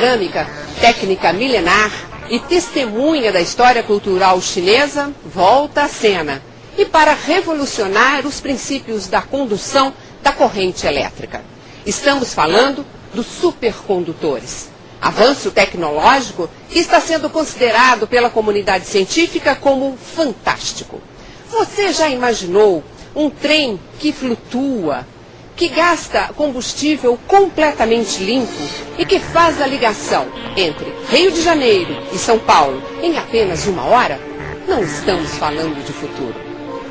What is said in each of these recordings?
cerâmica, técnica milenar e testemunha da história cultural chinesa, volta à cena. E para revolucionar os princípios da condução da corrente elétrica. Estamos falando dos supercondutores. Avanço tecnológico que está sendo considerado pela comunidade científica como fantástico. Você já imaginou um trem que flutua, que gasta combustível completamente limpo e que faz a ligação entre Rio de Janeiro e São Paulo em apenas 1 hora? Não estamos falando de futuro.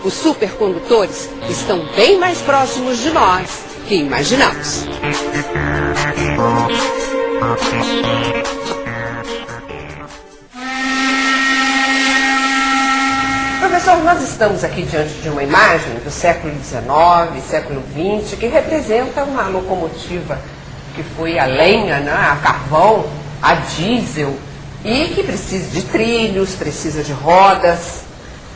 Os supercondutores estão bem mais próximos de nós que imaginamos. Professor, nós estamos aqui diante de uma imagem do século XIX, século XX, que representa uma locomotiva que foi a lenha, né, a carvão, a diesel, e que precisa de trilhos, precisa de rodas.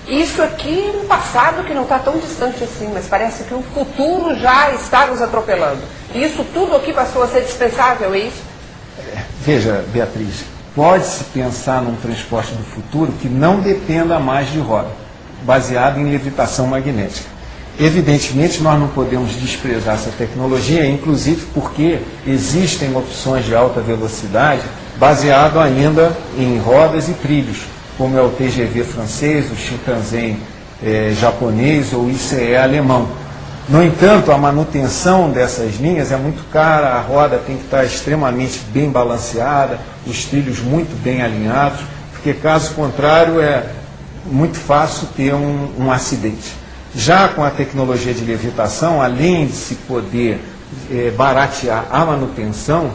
Isso aqui é um passado que não está tão distante assim, mas parece que o futuro já está nos atropelando. E isso tudo aqui passou a ser dispensável, é isso? Veja, Beatriz, pode-se pensar num transporte do futuro que não dependa mais de roda, baseado em levitação magnética. Evidentemente, nós não podemos desprezar essa tecnologia, inclusive porque existem opções de alta velocidade baseado ainda em rodas e trilhos, como é o TGV francês, o Shinkansen japonês ou o ICE alemão. No entanto, a manutenção dessas linhas é muito cara, a roda tem que estar extremamente bem balanceada, os trilhos muito bem alinhados, porque caso contrário é muito fácil ter um acidente. Já com a tecnologia de levitação, além de se poder baratear a manutenção,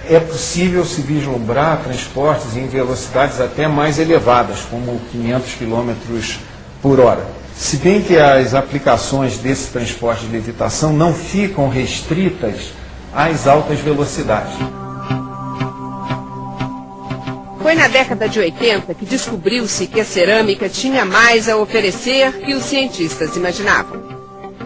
é possível se vislumbrar transportes em velocidades até mais elevadas, como 500 km por hora. Se bem que as aplicações desse transporte de levitação não ficam restritas às altas velocidades. Foi na década de 80 que descobriu-se que a cerâmica tinha mais a oferecer que os cientistas imaginavam.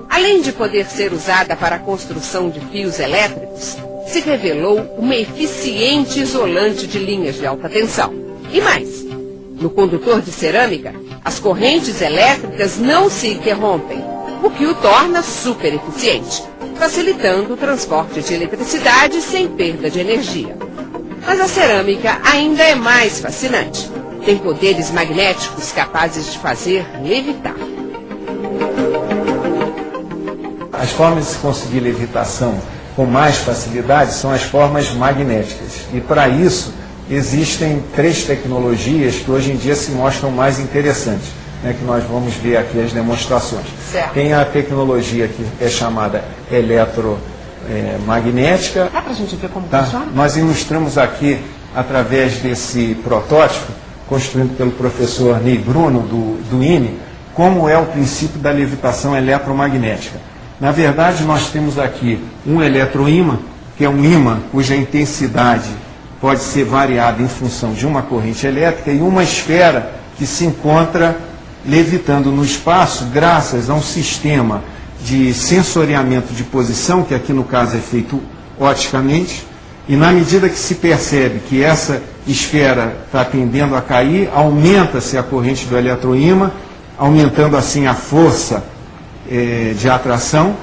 Além de poder ser usada para a construção de fios elétricos, se revelou uma eficiente isolante de linhas de alta tensão. E mais, no condutor de cerâmica, as correntes elétricas não se interrompem, o que o torna super eficiente, facilitando o transporte de eletricidade sem perda de energia. Mas a cerâmica ainda é mais fascinante. Tem poderes magnéticos capazes de fazer levitar. As formas de se conseguir levitação com mais facilidade são as formas magnéticas. E para isso existem 3 tecnologias que hoje em dia se mostram mais interessantes, né, que nós vamos ver aqui as demonstrações. Certo. Tem a tecnologia que é chamada eletromagnética. Dá para a gente ver como funciona? Nós ilustramos aqui, através desse protótipo, construído pelo professor Ney Bruno, do INE, como é o princípio da levitação eletromagnética. Na verdade, nós temos aqui um eletroímã, que é um ímã cuja intensidade pode ser variada em função de uma corrente elétrica, e uma esfera que se encontra levitando no espaço graças a um sistema de sensoriamento de posição, que aqui no caso é feito oticamente, e na medida que se percebe que essa esfera está tendendo a cair, aumenta-se a corrente do eletroímã, aumentando assim a força de atração,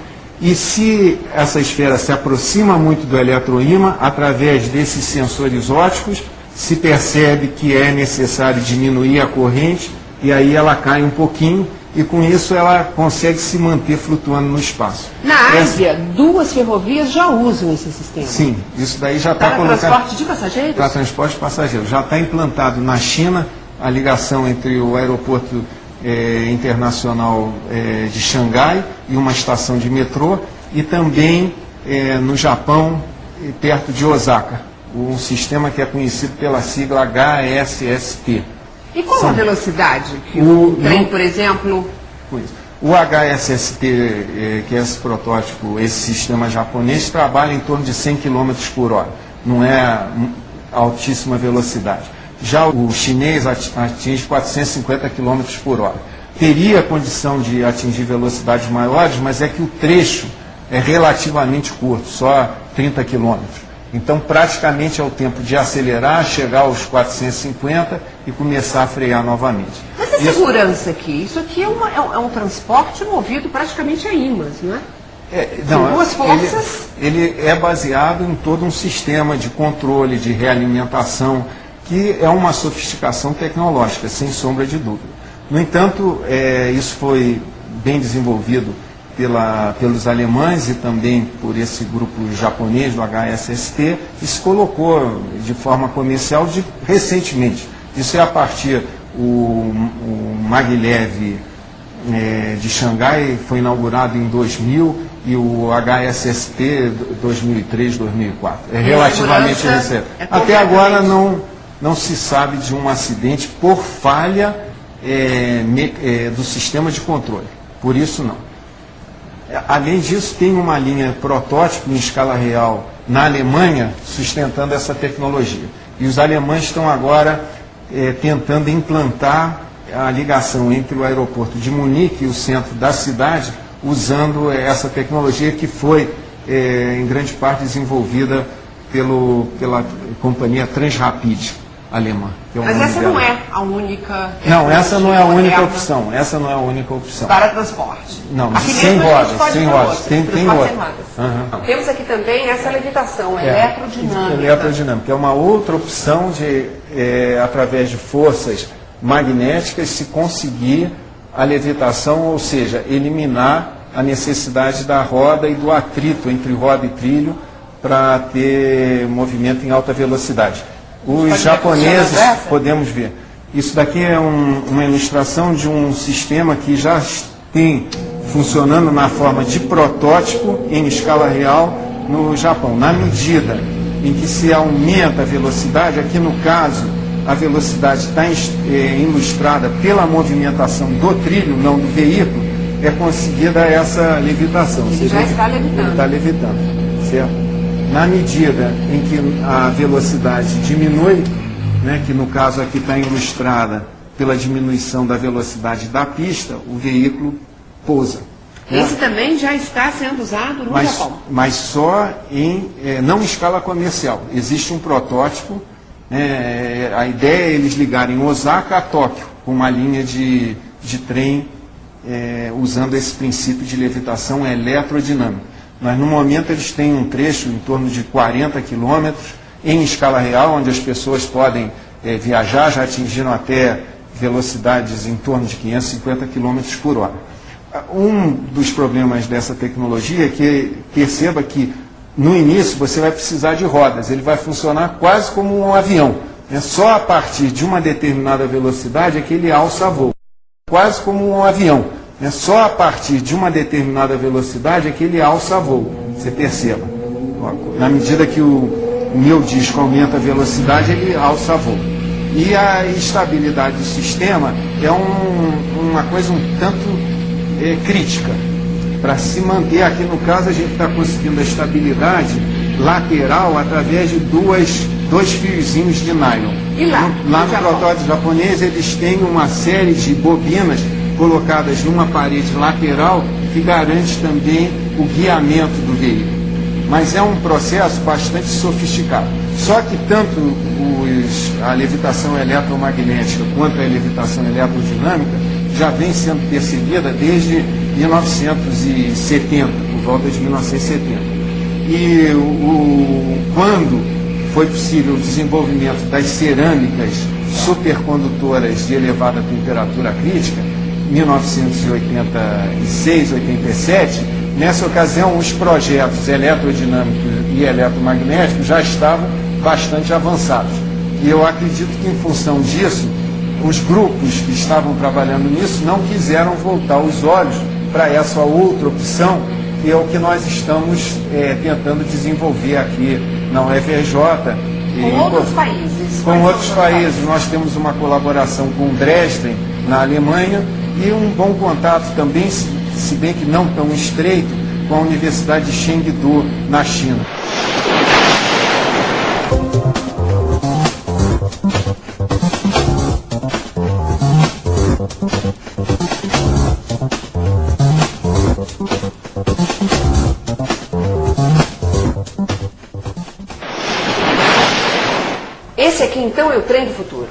e se essa esfera se aproxima muito do eletroímã, através desses sensores ópticos, se percebe que é necessário diminuir a corrente, e aí ela cai um pouquinho, e com isso ela consegue se manter flutuando no espaço. Na Ásia, 2 ferrovias já usam esse sistema. Sim, isso daí já está colocado... Para transporte de passageiros? Para transporte de passageiros. Já está implantado na China a ligação entre o aeroporto internacional de Xangai e uma estação de metrô, e também no Japão, perto de Osaka, um sistema que é conhecido pela sigla HSST. E qual a velocidade que o trem, por exemplo... O HSST, que é esse protótipo, esse sistema japonês, trabalha em torno de 100 km por hora. Não é altíssima velocidade. Já o chinês atinge 450 km por hora. Teria condição de atingir velocidades maiores, mas é que o trecho é relativamente curto, só 30 km. Então, praticamente é o tempo de acelerar, chegar aos 450 e começar a frear novamente. Mas a segurança aqui? Isso aqui é um transporte movido praticamente a ímãs, não é? Não, duas forças? Ele é baseado em todo um sistema de controle, de realimentação, que é uma sofisticação tecnológica, sem sombra de dúvida. No entanto, isso foi bem desenvolvido pelos alemães e também por esse grupo japonês do HSST, e se colocou de forma comercial recentemente. Isso é a partir o Maglev de Xangai foi inaugurado em 2000 e o HSST 2003, 2004. É relativamente recente. Até agora não se sabe de um acidente por falha do sistema de controle. Por isso não. Além disso, tem uma linha protótipo em escala real na Alemanha sustentando essa tecnologia. E os alemães estão agora tentando implantar a ligação entre o aeroporto de Munique e o centro da cidade, usando essa tecnologia que foi, em grande parte, desenvolvida pela companhia Transrapid alemã. Mas essa não é a única... Não, essa não é a única opção. Essa não é a única opção. Para transporte. Não, aqui sem rodas, sem rodas. Tem outra. Uhum. Temos aqui também essa levitação eletrodinâmica. Eletrodinâmica. É uma outra opção de, através de forças magnéticas, se conseguir a levitação, ou seja, eliminar a necessidade da roda e do atrito entre roda e trilho para ter movimento em alta velocidade. Os japoneses, podemos ver, isso daqui é uma ilustração de um sistema que já tem funcionando na forma de protótipo em escala real no Japão. Na medida em que se aumenta a velocidade, aqui no caso a velocidade está ilustrada pela movimentação do trilho, não do veículo, é conseguida essa levitação. Ele já está levitando. Ele está levitando, certo? Na medida em que a velocidade diminui, né, que no caso aqui está ilustrada pela diminuição da velocidade da pista, o veículo pousa. Esse também já está sendo usado no Japão. Mas só não em escala comercial. Existe um protótipo, a ideia é eles ligarem Osaka a Tóquio, com uma linha de trem usando esse princípio de levitação eletrodinâmica. Mas no momento eles têm um trecho em torno de 40 quilômetros em escala real, onde as pessoas podem viajar, já atingiram até velocidades em torno de 550 quilômetros por hora. Um dos problemas dessa tecnologia é que perceba que no início você vai precisar de rodas, ele vai funcionar quase como um avião. Só a partir de uma determinada velocidade é que ele alça voo. Quase como um avião. Só a partir de uma determinada velocidade é que ele alça voo. Você perceba. Na medida que o meu disco aumenta a velocidade, ele alça voo. E a estabilidade do sistema é uma coisa um tanto crítica. Para se manter, aqui no caso, a gente está conseguindo a estabilidade lateral através de dois fiozinhos de nylon. E lá no protótipo japonês, eles têm uma série de bobinas colocadas numa parede lateral que garante também o guiamento do veículo. Mas é um processo bastante sofisticado. Só que tanto a levitação eletromagnética quanto a levitação eletrodinâmica já vem sendo percebida desde 1970, por volta de 1970. E quando foi possível o desenvolvimento das cerâmicas supercondutoras de elevada temperatura crítica, 1986, 87, nessa ocasião os projetos eletrodinâmicos e eletromagnéticos já estavam bastante avançados. E eu acredito que em função disso, os grupos que estavam trabalhando nisso não quiseram voltar os olhos para essa outra opção, que é o que nós estamos tentando desenvolver aqui na UFRJ. Com outros países. Com outros países. Nós temos uma colaboração com Dresden, na Alemanha, e um bom contato também, se bem que não tão estreito, com a Universidade de Chengdu, na China. que então é o trem do futuro?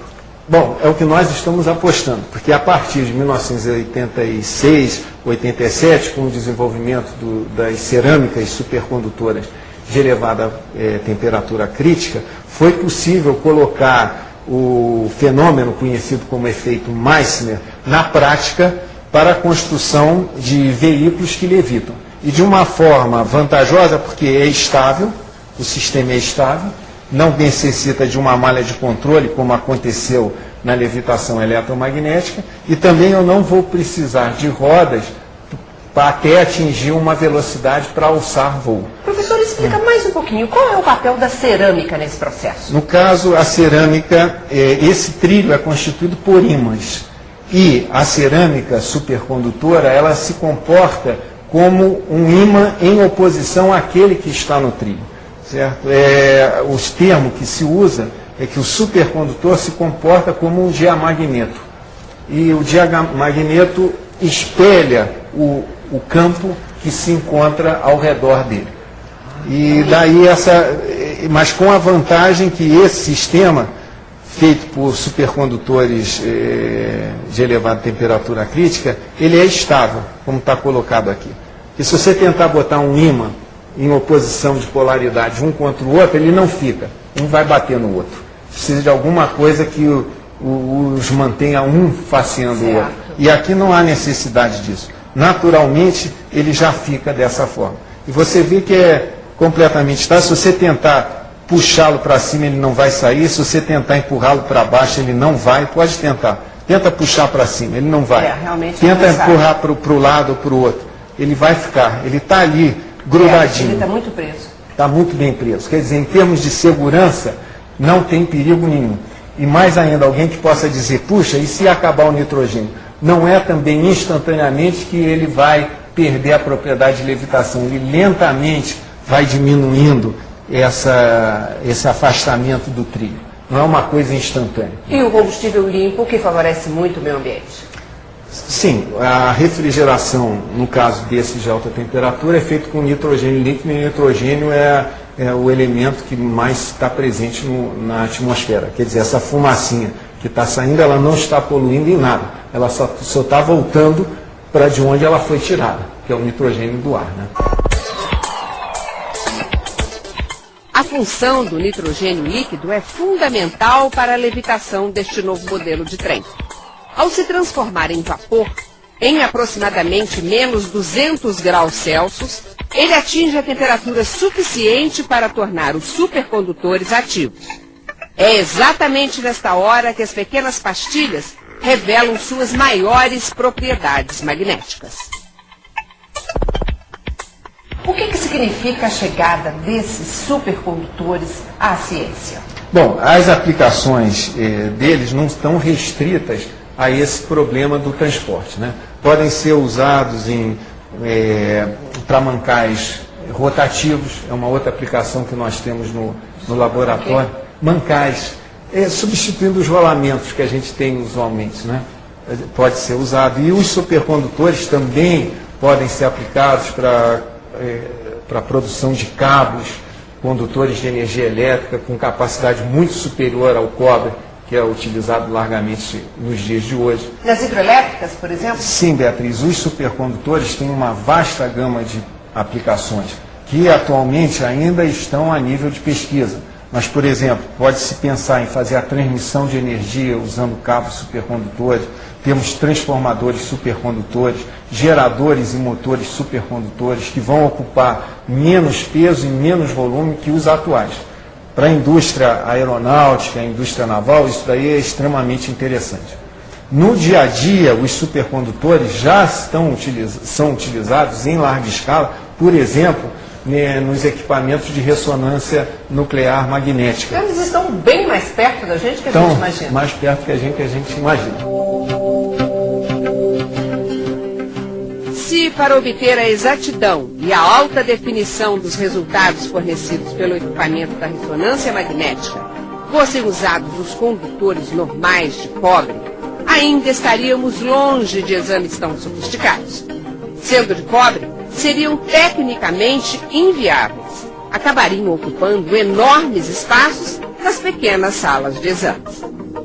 Bom, é o que nós estamos apostando, porque a partir de 1986, 87, com o desenvolvimento das cerâmicas supercondutoras de elevada temperatura crítica, foi possível colocar o fenômeno conhecido como efeito Meissner na prática para a construção de veículos que levitam. E de uma forma vantajosa, porque é estável, o sistema é estável, não necessita de uma malha de controle, como aconteceu na levitação eletromagnética, e também eu não vou precisar de rodas até atingir uma velocidade para alçar voo. Professor, explica mais um pouquinho, qual é o papel da cerâmica nesse processo? No caso, a cerâmica, esse trilho é constituído por ímãs, e a cerâmica supercondutora, ela se comporta como um ímã em oposição àquele que está no trilho. Certo? Os termos que se usa é que o supercondutor se comporta como um diamagneto. E o diamagneto espelha o campo que se encontra ao redor dele. E daí mas com a vantagem que esse sistema, feito por supercondutores de elevada temperatura crítica, ele é estável, como está colocado aqui. E se você tentar botar um ímã em oposição de polaridade um contra o outro, ele não fica. Um vai bater no outro. Precisa de alguma coisa que os mantenha um faceando o outro. E aqui não há necessidade disso. Naturalmente, ele já fica dessa forma. E você vê que é completamente estável. Se você tentar puxá-lo para cima, ele não vai sair. Se você tentar empurrá-lo para baixo, ele não vai. Pode tentar. Tenta puxar para cima, ele não vai. Tenta empurrar para o lado ou para o outro. Ele vai ficar. Ele está ali, grudadinho. Ele está muito preso. Está muito bem preso. Quer dizer, em termos de segurança, não tem perigo nenhum. E mais ainda, alguém que possa dizer, puxa, e se acabar o nitrogênio? Não é também instantaneamente que ele vai perder a propriedade de levitação. Ele lentamente vai diminuindo esse afastamento do trilho. Não é uma coisa instantânea. E o combustível limpo, que favorece muito o meio ambiente? Sim, a refrigeração, no caso desse de alta temperatura, é feita com nitrogênio líquido, e o nitrogênio é o elemento que mais está presente na atmosfera. Quer dizer, essa fumacinha que está saindo, ela não está poluindo em nada. Ela só está voltando para de onde ela foi tirada, que é o nitrogênio do ar, né? A função do nitrogênio líquido é fundamental para a levitação deste novo modelo de trem. Ao se transformar em vapor, em aproximadamente menos 200 graus Celsius, ele atinge a temperatura suficiente para tornar os supercondutores ativos. É exatamente nesta hora que as pequenas pastilhas revelam suas maiores propriedades magnéticas. O que significa a chegada desses supercondutores à ciência? Bom, as aplicações deles não estão restritas a esse problema do transporte, né? Podem ser usados para mancais rotativos, é uma outra aplicação que nós temos no laboratório. Okay. Mancais, substituindo os rolamentos que a gente tem usualmente, né? Pode ser usado. E os supercondutores também podem ser aplicados para a produção de cabos, condutores de energia elétrica com capacidade muito superior ao cobre, que é utilizado largamente nos dias de hoje. Nas hidrelétricas, por exemplo? Sim, Beatriz, os supercondutores têm uma vasta gama de aplicações que atualmente ainda estão a nível de pesquisa. Mas, por exemplo, pode-se pensar em fazer a transmissão de energia usando cabos supercondutores, temos transformadores supercondutores, geradores e motores supercondutores que vão ocupar menos peso e menos volume que os atuais. Para a indústria aeronáutica, a indústria naval, isso daí é extremamente interessante. No dia a dia, os supercondutores já são utilizados em larga escala, por exemplo, nos equipamentos de ressonância nuclear magnética. Eles estão bem mais perto da gente que a gente imagina. Mais perto que a gente imagina. Se para obter a exatidão e a alta definição dos resultados fornecidos pelo equipamento da ressonância magnética fossem usados os condutores normais de cobre, ainda estaríamos longe de exames tão sofisticados. Sendo de cobre, seriam tecnicamente inviáveis. Acabariam ocupando enormes espaços nas pequenas salas de exames.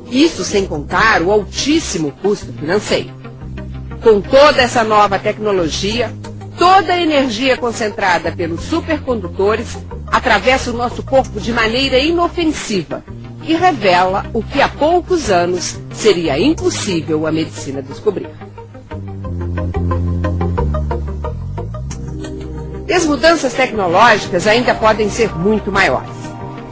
Isso sem contar o altíssimo custo financeiro. Com toda essa nova tecnologia, toda a energia concentrada pelos supercondutores atravessa o nosso corpo de maneira inofensiva e revela o que há poucos anos seria impossível a medicina descobrir. E as mudanças tecnológicas ainda podem ser muito maiores.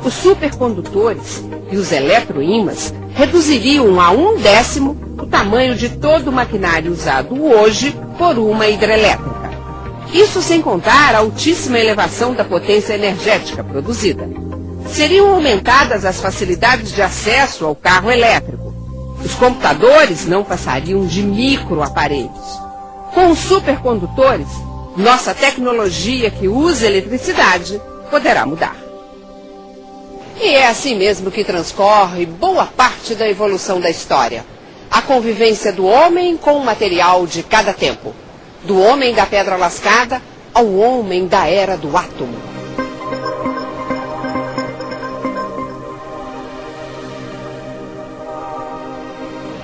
Os supercondutores e os eletroímãs reduziriam a 1/10 o tamanho de todo o maquinário usado hoje por uma hidrelétrica. Isso sem contar a altíssima elevação da potência energética produzida. Seriam aumentadas as facilidades de acesso ao carro elétrico. Os computadores não passariam de microaparelhos. Com os supercondutores, nossa tecnologia que usa eletricidade poderá mudar. E é assim mesmo que transcorre boa parte da evolução da história. A convivência do homem com o material de cada tempo. Do homem da pedra lascada ao homem da era do átomo.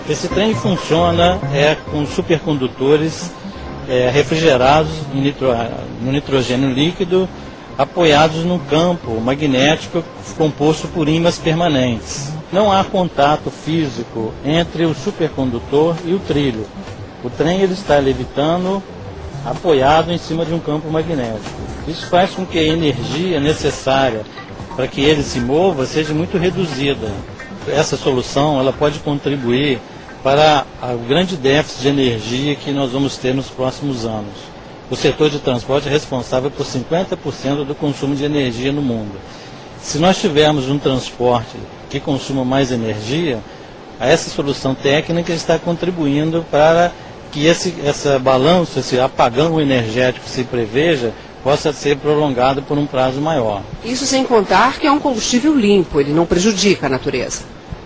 Esse trem funciona com supercondutores refrigerados no nitrogênio líquido, apoiados num campo magnético composto por ímãs permanentes. Não há contato físico entre o supercondutor e o trilho. O trem ele está levitando, apoiado em cima de um campo magnético. Isso faz com que a energia necessária para que ele se mova seja muito reduzida. Essa solução ela pode contribuir para o grande déficit de energia que nós vamos ter nos próximos anos. O setor de transporte é responsável por 50% do consumo de energia no mundo. Se nós tivermos um transporte que consuma mais energia, essa solução técnica está contribuindo para que esse balanço, esse apagão energético que se preveja, possa ser prolongado por um prazo maior. Isso sem contar que é um combustível limpo, ele não prejudica a natureza.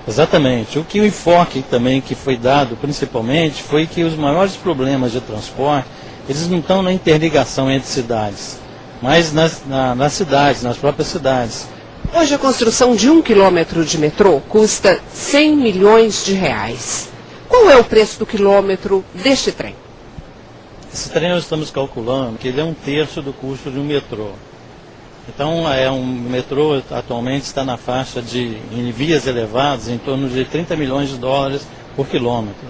Exatamente. O enfoque também que foi dado, principalmente, foi que os maiores problemas de transporte, eles não estão na interligação entre cidades, mas nas cidades, nas próprias cidades. Hoje a construção de 1 quilômetro de metrô custa 100 milhões de reais. Qual é o preço do quilômetro deste trem? Esse trem nós estamos calculando que ele é 1/3 do custo de um metrô. Então, um metrô atualmente está na faixa em vias elevadas, em torno de 30 milhões de dólares por quilômetro.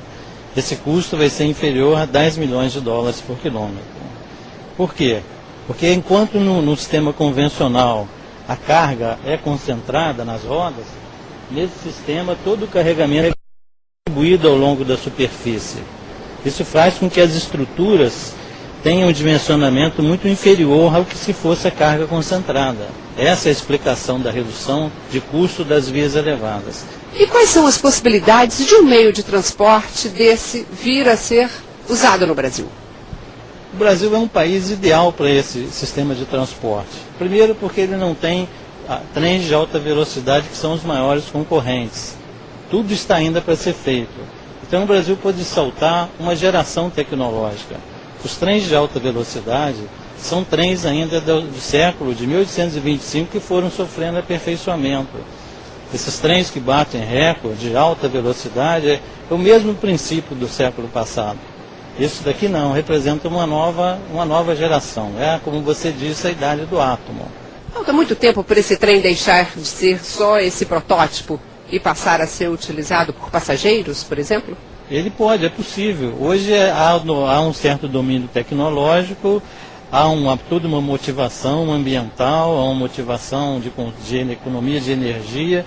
Esse custo vai ser inferior a 10 milhões de dólares por quilômetro. Por quê? Porque enquanto no sistema convencional a carga é concentrada nas rodas, nesse sistema todo o carregamento é distribuído ao longo da superfície. Isso faz com que as estruturas tenham um dimensionamento muito inferior ao que se fosse a carga concentrada. Essa é a explicação da redução de custo das vias elevadas. E quais são as possibilidades de um meio de transporte desse vir a ser usado no Brasil? O Brasil é um país ideal para esse sistema de transporte. Primeiro porque ele não tem trens de alta velocidade que são os maiores concorrentes. Tudo está ainda para ser feito. Então o Brasil pode saltar uma geração tecnológica. Os trens de alta velocidade são trens ainda do século de 1825 que foram sofrendo aperfeiçoamento. Esses trens que batem recorde de alta velocidade é o mesmo princípio do século passado. Isso daqui não, representa uma nova geração. É, como você disse, a idade do átomo. Falta muito tempo para esse trem deixar de ser só esse protótipo e passar a ser utilizado por passageiros, por exemplo? Ele pode, é possível. Hoje há um certo domínio tecnológico, há toda uma motivação ambiental, há uma motivação de economia de energia,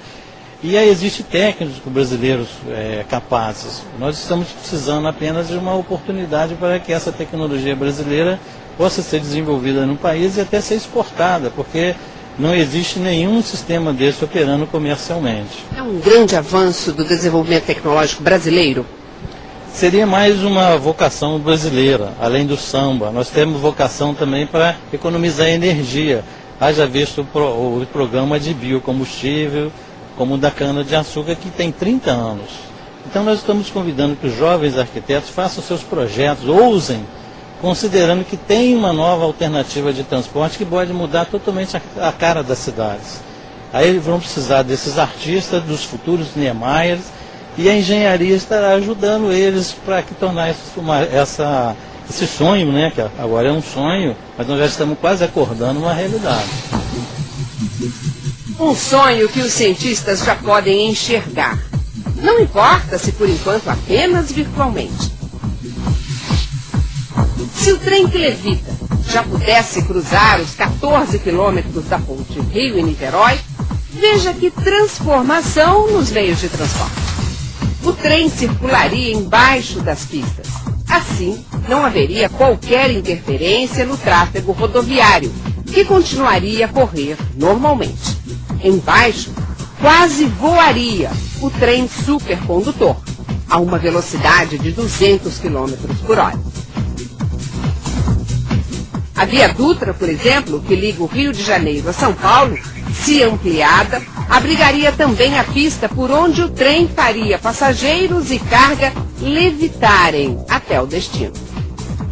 e aí existem técnicos brasileiros capazes. Nós estamos precisando apenas de uma oportunidade para que essa tecnologia brasileira possa ser desenvolvida no país e até ser exportada, porque não existe nenhum sistema desse operando comercialmente. É um grande avanço do desenvolvimento tecnológico brasileiro? Seria mais uma vocação brasileira, além do samba. Nós temos vocação também para economizar energia. Haja visto o programa de biocombustível, como o da cana-de-açúcar, que tem 30 anos. Então nós estamos convidando que os jovens arquitetos façam seus projetos, ousem, considerando que tem uma nova alternativa de transporte que pode mudar totalmente a cara das cidades. Aí vão precisar desses artistas, dos futuros Niemeyers, e a engenharia estará ajudando eles para tornar esse sonho, né, que agora é um sonho, mas nós já estamos quase acordando uma realidade. Um sonho que os cientistas já podem enxergar. Não importa se por enquanto apenas virtualmente. Se o trem que levita já pudesse cruzar os 14 quilômetros da ponte Rio e Niterói, veja que transformação nos meios de transporte. O trem circularia embaixo das pistas. Assim, não haveria qualquer interferência no tráfego rodoviário, que continuaria a correr normalmente. Embaixo, quase voaria o trem supercondutor, a uma velocidade de 200 km por hora. A Via Dutra, por exemplo, que liga o Rio de Janeiro a São Paulo, se ampliada, abrigaria também a pista por onde o trem faria passageiros e carga levitarem até o destino.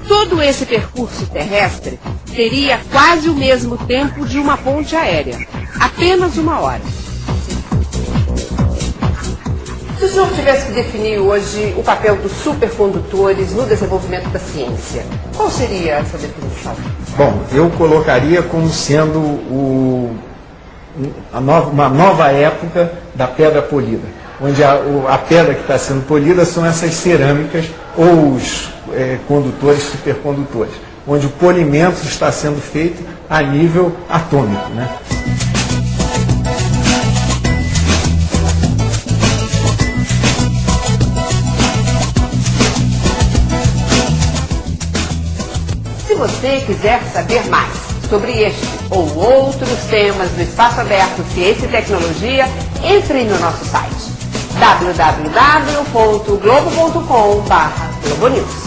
Todo esse percurso terrestre teria quase o mesmo tempo de uma ponte aérea, apenas 1 hora. Se o senhor tivesse que definir hoje o papel dos supercondutores no desenvolvimento da ciência, qual seria essa definição? Bom, eu colocaria como sendo uma nova época da pedra polida, onde a pedra que está sendo polida são essas cerâmicas ou os condutores supercondutores, onde o polimento está sendo feito a nível atômico, né? Se você quiser saber mais sobre este ou outros temas do Espaço Aberto Ciência e Tecnologia, entre no nosso site www.globo.com/globonews.